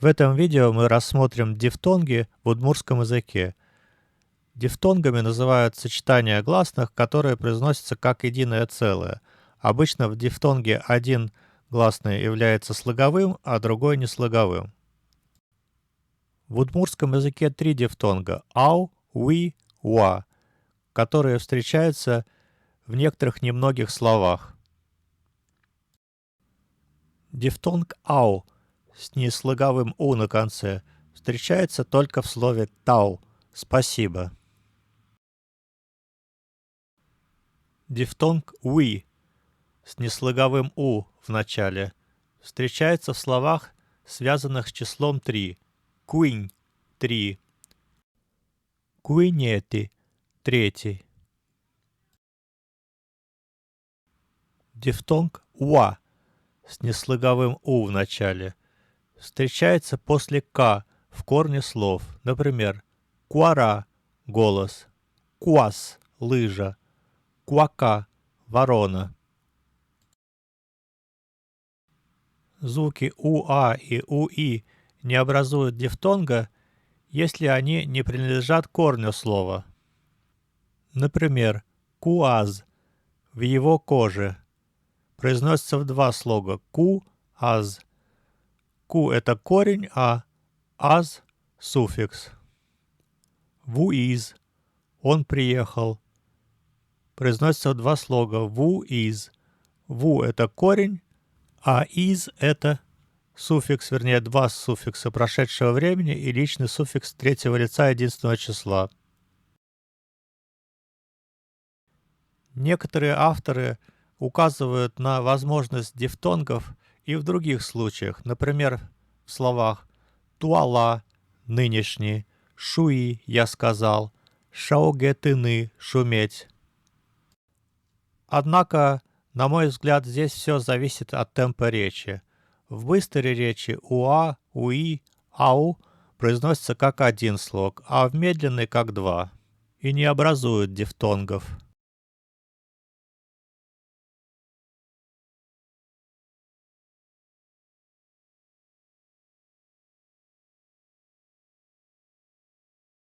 В этом видео мы рассмотрим дифтонги в удмуртском языке. Дифтонгами называют сочетания гласных, которые произносятся как единое целое. Обычно в дифтонге один гласный является слоговым, а другой неслоговым. В удмуртском языке три дифтонга – ау, уи, уа, которые встречаются в некоторых немногих словах. Дифтонг ау с неслоговым у на конце встречается только в слове тау – спасибо. Дифтонг уи с неслоговым у в начале встречается в словах, связанных с числом 3. Куинь – 3. Куинети – 3. Дифтонг уа с неслоговым у в начале встречается после к в корне слов. Например, куара – голос, куас – лыжа, куака – ворона. Звуки уа и уи не образуют дифтонга, если они не принадлежат корню слова. Например, куаз – в его коже произносится в два слога ку-аз. Ку – это корень, а аз – суффикс. Вуиз – он приехал произносится в два слога ву-из. Ву – это корень, а из – это суффикс, вернее, два суффикса прошедшего времени и личный суффикс третьего лица единственного числа. Некоторые авторы указывают на возможность дифтонгов и в других случаях, например, в словах туала – нынешний, шуи – я сказал, шаугетыны – шуметь. Однако, на мой взгляд, здесь все зависит от темпа речи. В быстрой речи уа, уи, ау произносится как один слог, а в медленной как два и не образуют дифтонгов.